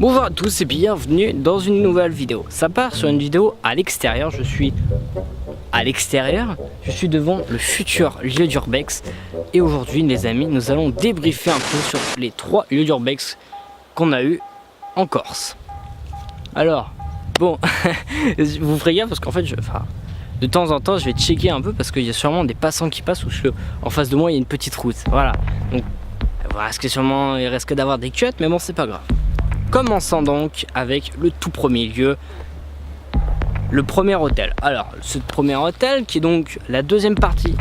Bonjour à tous et bienvenue dans une nouvelle vidéo. Ça part sur une vidéo à l'extérieur. Je suis à l'extérieur. Je suis devant le futur lieu d'urbex. Et aujourd'hui les amis, nous allons débriefer un peu sur les 3 lieux d'urbex qu'on a eu en Corse. Alors, bon, vous ferez gaffe parce qu'en fait, de temps en temps je vais checker un peu parce qu'il y a sûrement des passants qui passent ou en face de moi il y a une petite route. Voilà, donc voilà, il risque d'avoir des cuettes, mais bon, c'est pas grave. Commençons donc avec le tout premier lieu, le premier hôtel. Alors, ce premier hôtel qui est donc la deuxième partie,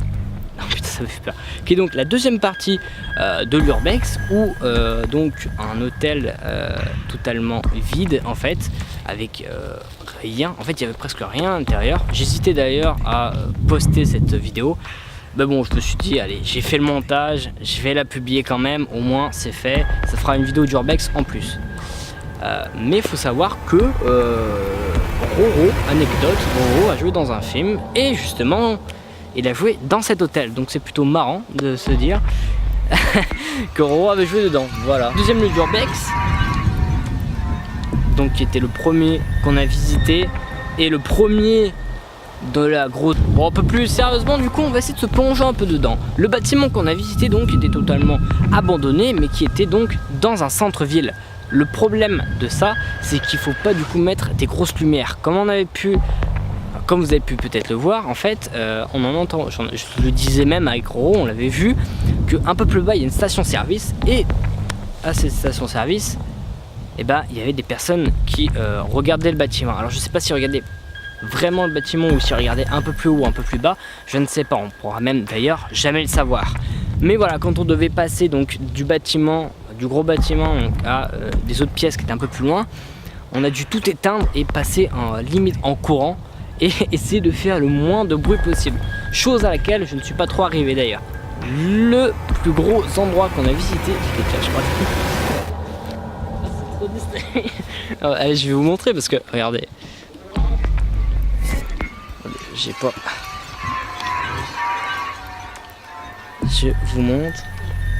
non putain ça me fait peur, qui est donc la deuxième partie de l'urbex, où donc un hôtel totalement vide en fait, avec rien. En fait, il y avait presque rien à l'intérieur. J'hésitais d'ailleurs à poster cette vidéo. Mais bon, je me suis dit, allez, j'ai fait le montage, je vais la publier quand même, au moins c'est fait, ça fera une vidéo d'urbex en plus. Mais il faut savoir que Roro, anecdote, Roro a joué dans un film et justement il a joué dans cet hôtel, donc c'est plutôt marrant de se dire que Roro avait joué dedans. Voilà. Deuxième lieu d'urbex, donc qui était le premier qu'on a visité et le premier de la grosse. Bon, un peu plus sérieusement, du coup on va essayer de se plonger un peu dedans. Le bâtiment qu'on a visité donc était totalement abandonné, mais qui était donc dans un centre-ville. Le problème de ça, c'est qu'il faut pas du coup mettre des grosses lumières. Comme vous avez pu peut-être le voir, en fait, on en entend, je le disais même avec Roro, on l'avait vu, qu'un peu plus bas il y a une station-service, et à cette station-service, eh ben, il y avait des personnes qui regardaient le bâtiment. Alors je sais pas s'ils regardaient vraiment le bâtiment ou s'ils regardaient un peu plus haut ou un peu plus bas, je ne sais pas, on pourra même d'ailleurs jamais le savoir. Mais voilà, quand on devait passer donc du gros bâtiment à des autres pièces qui étaient un peu plus loin, on a dû tout éteindre et passer en limite en courant et essayer de faire le moins de bruit possible, chose à laquelle je ne suis pas trop arrivé d'ailleurs. Le plus gros endroit qu'on a visité, je crois. C'est trop distrait. Allez, je vais vous montrer parce que regardez, j'ai pas. Je vous montre.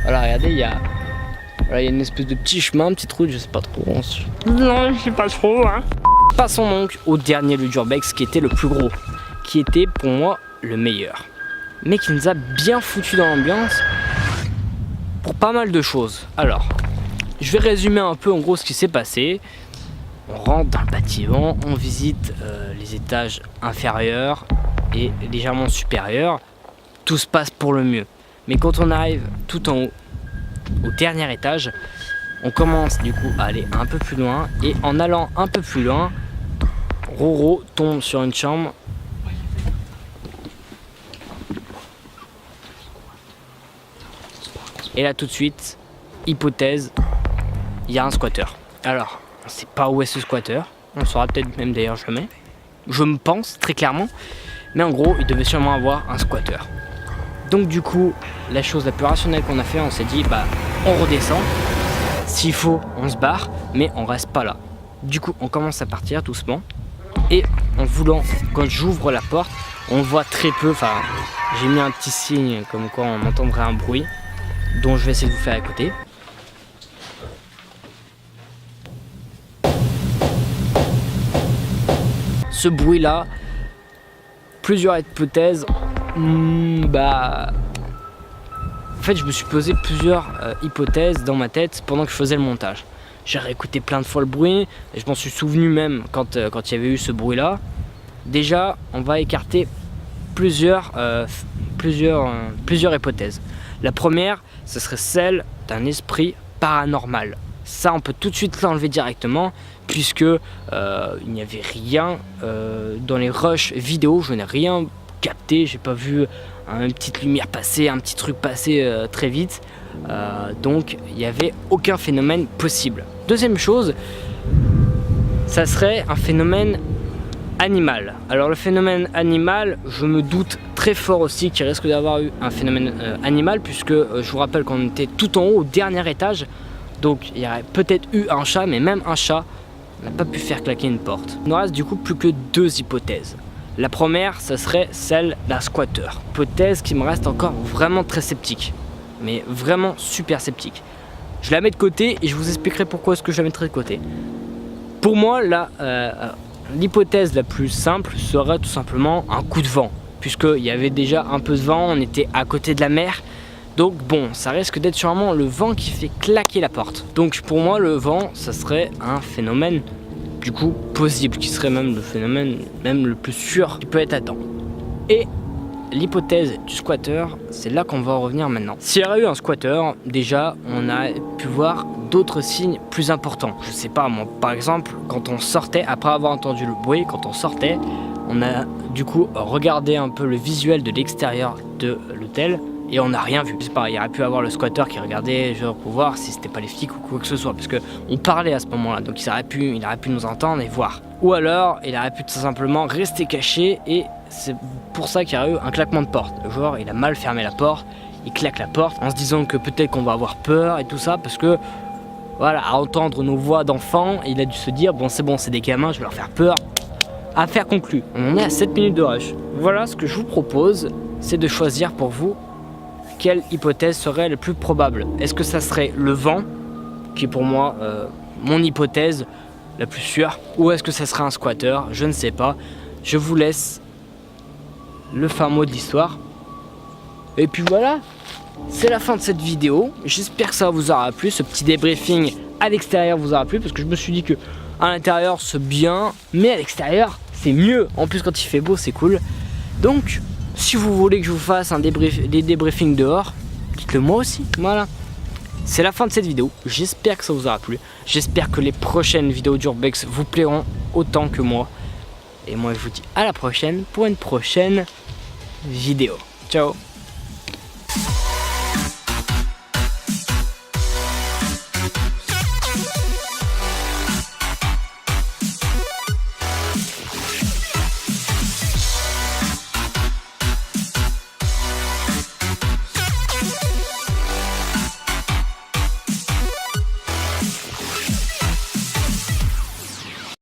Voilà, regardez, il y a une espèce de petit chemin, une petite route, je sais pas trop. Non, je sais pas trop, hein. Passons donc au dernier lieu d'urbex qui était le plus gros, qui était pour moi le meilleur, mais qui nous a bien foutu dans l'ambiance pour pas mal de choses. Alors, je vais résumer un peu en gros ce qui s'est passé. On rentre dans le bâtiment, on visite les étages inférieurs et légèrement supérieurs. Tout se passe pour le mieux. Mais quand on arrive tout en haut, au dernier étage, on commence du coup à aller un peu plus loin. Et en allant un peu plus loin, Roro tombe sur une chambre. Et là tout de suite, hypothèse, il y a un squatter. Alors, on ne sait pas où est ce squatter. On le saura peut-être même d'ailleurs jamais. Je me pense très clairement. Mais en gros, il devait sûrement avoir un squatter. Donc du coup, la chose la plus rationnelle qu'on a fait, on s'est dit, bah, on redescend. S'il faut, on se barre, mais on reste pas là. Du coup, on commence à partir doucement. Et en voulant, quand j'ouvre la porte, on voit très peu. Enfin, j'ai mis un petit signe comme quoi on entendrait un bruit, dont je vais essayer de vous faire écouter. Ce bruit-là, plusieurs hypothèses. En fait, je me suis posé plusieurs hypothèses dans ma tête pendant que je faisais le montage. J'ai réécouté plein de fois le bruit et je m'en suis souvenu même quand il y avait eu ce bruit là. Déjà, on va écarter plusieurs hypothèses. La première, ce serait celle d'un esprit paranormal. Ça, on peut tout de suite l'enlever directement, puisque il n'y avait rien dans les rushs vidéo. Je n'ai rien capté, j'ai pas vu une petite lumière passer, un petit truc passer très vite, donc il n'y avait aucun phénomène possible. Deuxième chose, ça serait un phénomène animal. Alors le phénomène animal, je me doute très fort aussi qu'il risque d'avoir eu un phénomène animal, puisque je vous rappelle qu'on était tout en haut au dernier étage, donc il y aurait peut-être eu un chat, mais même un chat n'a pas pu faire claquer une porte. Il nous reste du coup plus que 2 hypothèses. La première, ça serait celle d'un squatter. Hypothèse qui me reste encore vraiment très sceptique, mais vraiment super sceptique. Je la mets de côté et je vous expliquerai pourquoi est-ce que je la mettrai de côté. Pour moi, l'hypothèse la plus simple serait tout simplement un coup de vent. Puisqu'il y avait déjà un peu de vent, on était à côté de la mer. Donc bon, ça risque d'être sûrement le vent qui fait claquer la porte. Donc pour moi, le vent, ça serait un phénomène du coup possible, qui serait même le phénomène même le plus sûr qui peut être atteint. Et l'hypothèse du squatter, c'est là qu'on va en revenir maintenant. S'il y aurait eu un squatter, déjà on a pu voir d'autres signes plus importants. Je sais pas moi, par exemple, quand on sortait, après avoir entendu le bruit, quand on sortait, on a du coup regardé un peu le visuel de l'extérieur de l'hôtel et on n'a rien vu. C'est pareil, il aurait pu avoir le squatter qui regardait genre pour voir si c'était pas les flics ou quoi que ce soit, parce que on parlait à ce moment-là, donc il aurait pu nous entendre et voir. Ou alors il aurait pu tout simplement rester caché et c'est pour ça qu'il y a eu un claquement de porte. Genre il a mal fermé la porte, il claque la porte en se disant que peut-être qu'on va avoir peur et tout ça, parce que voilà, à entendre nos voix d'enfants, il a dû se dire bon c'est des gamins, je vais leur faire peur. Affaire conclue, on en est à 7 minutes de rush. Voilà, ce que je vous propose, c'est de choisir pour vous quelle hypothèse serait la plus probable. Est-ce que ça serait le vent, qui est pour moi mon hypothèse la plus sûre, ou est-ce que ça serait un squatter? Je ne sais pas. Je vous laisse le fin mot de l'histoire. Et puis voilà, c'est la fin de cette vidéo. J'espère que ça vous aura plu, ce petit débriefing à l'extérieur vous aura plu, parce que je me suis dit que à l'intérieur c'est bien, mais à l'extérieur c'est mieux. En plus quand il fait beau c'est cool. Donc si vous voulez que je vous fasse des débriefings dehors, dites-le moi aussi. Voilà. C'est la fin de cette vidéo. J'espère que ça vous aura plu. J'espère que les prochaines vidéos d'Urbex vous plairont autant que moi. Et moi je vous dis à la prochaine pour une prochaine vidéo. Ciao.